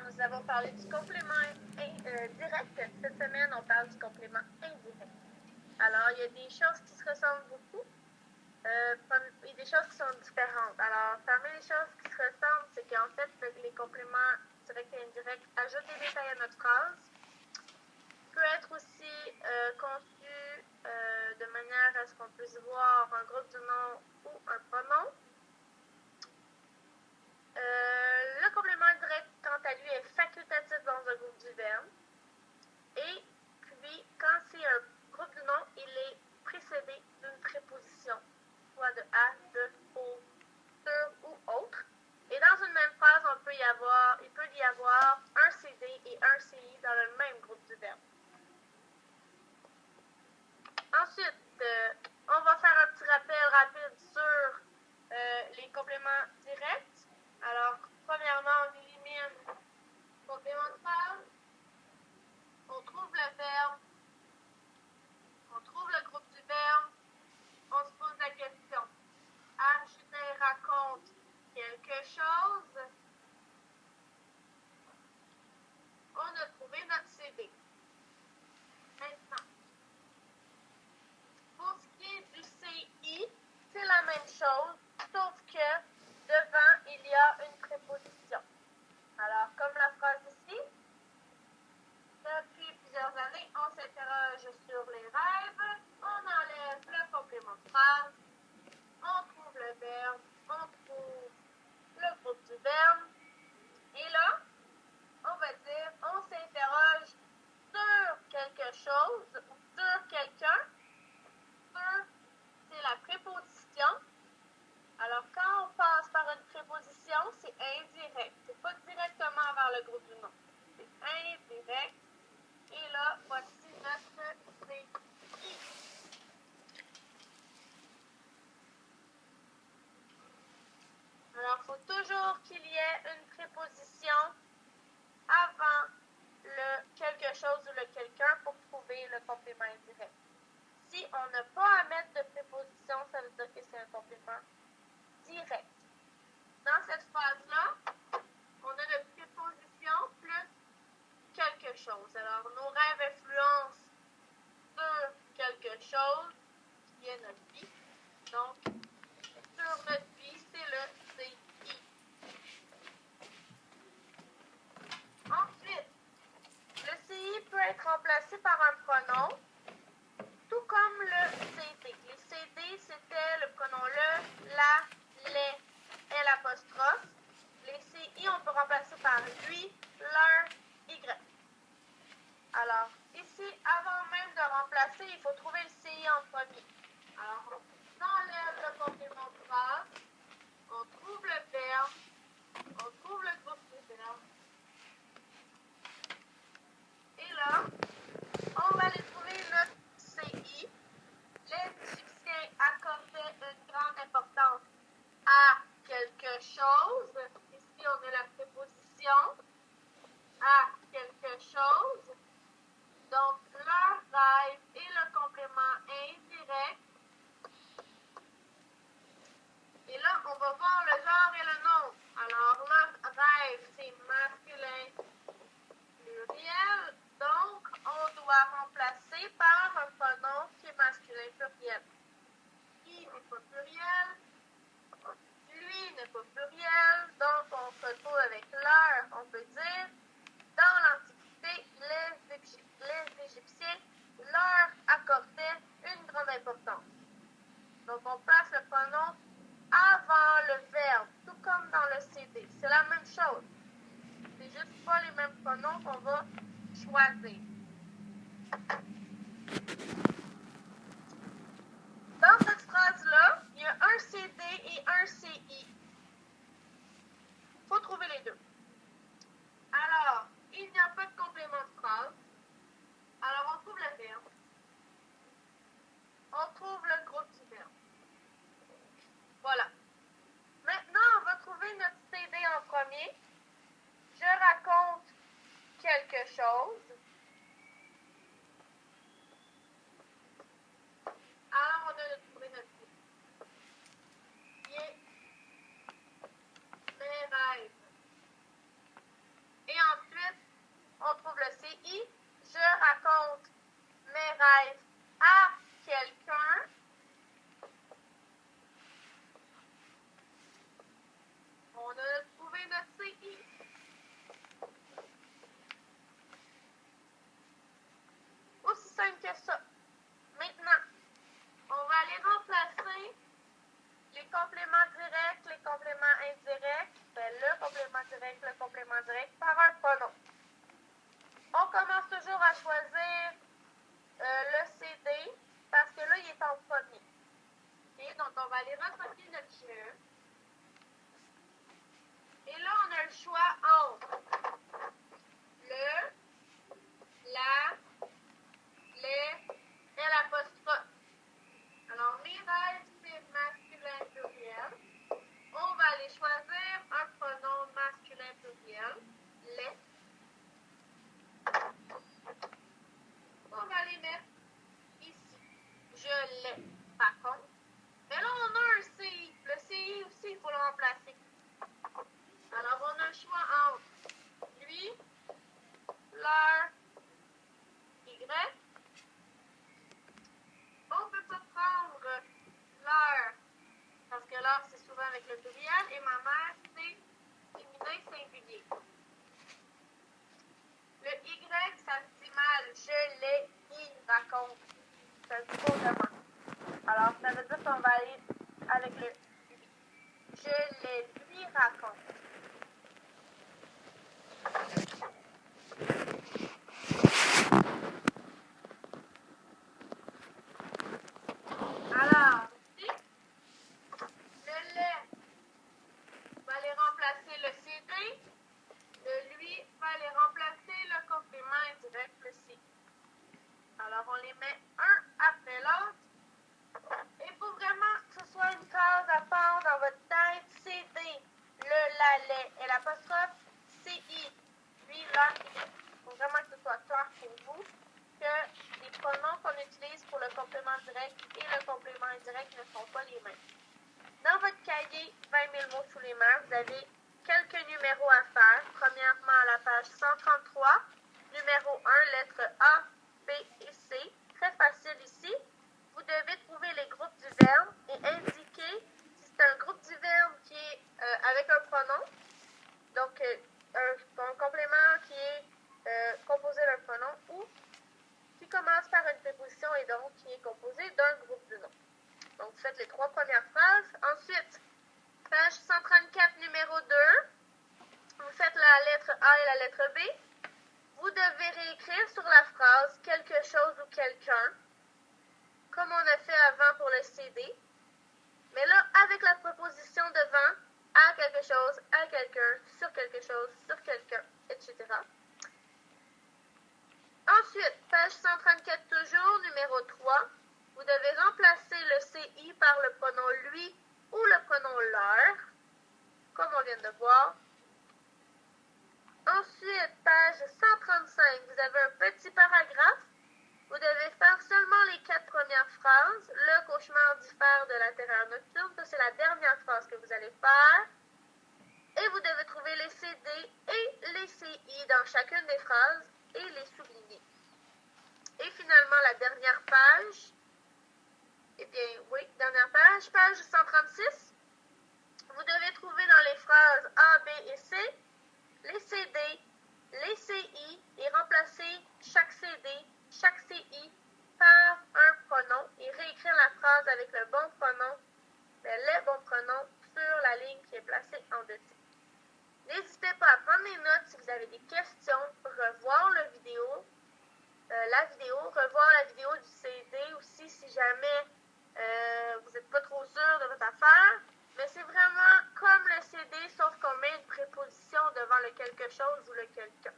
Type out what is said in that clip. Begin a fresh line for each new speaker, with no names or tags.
nous avons parlé du complément direct. Cette semaine, on parle du complément indirect. Alors, il y a des choses qui se ressemblent beaucoup et des choses qui sont différentes. Alors, parmi les choses qui se ressemblent, c'est qu'en fait, les compléments directs et indirects ajoutent des détails à notre phrase. Peut être aussi conçu de manière à ce qu'on puisse voir un groupe du nom ou un pronom. Le complément direct, quant à lui, est facultatif dans un groupe du verbe. Et puis, quand c'est un groupe du nom, il est précédé d'une préposition, soit de à, de, au, sur ou autre. Et dans une même phrase, il peut y avoir un CD et un CI dans le même groupe du verbe. Ensuite, on va faire un petit rappel rapide sur les compléments directs. Alors, premièrement, on élimine le complément de phrase, on trouve le verbe, on trouve le groupe du verbe, on se pose la question. Arjunay raconte quelque chose. On a trouvé notre CD. Maintenant, pour ce qui est du CI, c'est la même chose, sauf que devant, il y a une préposition. Alors, comme la phrase ici, depuis plusieurs années, on s'interroge sur les rêves, on enlève le complément de phrase, on trouve le verbe, on trouve le groupe du verbe, et là, on va dire, on s'interroge sur quelque chose ou sur quelqu'un. Sur, c'est la préposition. Alors, quand on passe par une préposition, c'est indirect. C'est pas directement vers le groupe du nom. C'est indirect. Et là, voici notre CI. Alors, il faut toujours qu'il y ait une préposition avant le quelque chose ou le quelqu'un pour trouver le complément indirect. Si on n'a pas à mettre de préposition, ça veut dire que c'est un complément direct. Dans cette phrase-là, on a une préposition plus quelque chose. Alors, nos rêves influencent sur quelque chose qui est notre vie. Donc, sur notre vie, c'est le CI. Ensuite, le CI peut être remplacé par un pronom, tout comme le CD. Les CD, c'était le pronom le, la, les, et l'apostrophe. Les CI, on peut remplacer par lui, leur, y. Alors, ici, avant même de remplacer, il faut trouver le CI en premier. Alors, on enlève le complément de phrase, on trouve le verbe, on trouve le groupe du verbe. Et là, on va aller trouver notre CI. Les Égyptiens accordaient une grande importance à quelque chose. Ici, on a la préposition à quelque chose. Donc, leur rêve et le complément indirect. Et là, on va voir le genre et le nom. Alors, leur rêve, c'est masculin pluriel. Donc, on doit remplacer par un pronom qui est masculin pluriel. Il n'est pas pluriel. Lui n'est pas pluriel. Donc, on se retrouve avec leur. On peut dire, dans l'Antiquité, les Égyptiens leur accordaient une grande importance. Donc, on place le pronom avant le verbe, tout comme dans le CD. C'est la même chose. C'est juste pas les mêmes pronoms qu'on va choisir. Dans cette phrase-là, il y a un CD et un CI. Il faut trouver les deux. Alors, il n'y a pas de complément de phrase. Alors, on trouve le verbe. On trouve le groupe du verbe. Voilà. Maintenant, on va trouver notre CD en premier. Je raconte quelque chose. c'est souvent avec le pluriel. Et ma mère, c'est féminin singulier. Le Y, ça se dit mal. Je l'ai, il raconte. Ça se dit pas vraiment. Alors, ça veut dire qu'on va aller avec le lui. Je l'ai, lui raconte. Alors, ici, le lait va aller remplacer le CD. Le lui va aller remplacer le complément indirect, le C. Alors, on les met un après l'autre. Et pour vraiment que ce soit une case à part dans votre tête, CD, le, la, lait et l'apostrophe, CI, lui, là, il faut vraiment que ce soit clair pour vous que les pronoms qu'on utilise pour le complément direct et le complément indirect ne sont pas les mêmes. Dans votre cahier 20 000 mots sous les mains, vous avez quelques numéros à faire. Premièrement, à la page 133, numéro 1, lettre A, B et C. Très facile ici. Vous devez trouver les groupes du verbe et indiquer si c'est un groupe du verbe qui est avec un pronom, donc un complément qui est composé d'un pronom, ou qui commence par une préposition et donc qui est composé d'un groupe de noms. Donc, vous faites les 3 premières phrases. Ensuite, page 134, numéro 2, vous faites la lettre A et la lettre B. Vous devez réécrire sur la phrase quelque chose ou quelqu'un, comme on a fait avant pour le CD. Mais là, avec la proposition devant, à quelque chose, à quelqu'un, sur quelqu'un, etc. Ensuite, page 134 toujours, numéro 3. Vous devez remplacer le CI par le pronom lui ou le pronom leur, comme on vient de voir. Ensuite, page 135, vous avez un petit paragraphe. Vous devez faire seulement les 4 premières phrases. Le cauchemar diffère de la terreur nocturne. Ça, c'est la dernière phrase que vous allez faire. Et vous devez trouver les CD et les CI dans chacune des phrases et les souligner. Et finalement, la dernière page. Eh bien, oui, dernière page, page 136. Vous devez trouver dans les phrases A, B et C les CD, les CI et remplacer chaque CD, chaque CI par un pronom et réécrire la phrase avec le bon pronom, les bons pronoms sur la ligne qui est placée en dessous. N'hésitez pas à prendre des notes si vous avez des questions, revoir la vidéo, revoir la vidéo du CD aussi si jamais vous n'êtes pas trop sûr de votre affaire. Mais c'est vraiment comme le CD, sauf qu'on met une préposition devant le quelque chose ou le quelqu'un.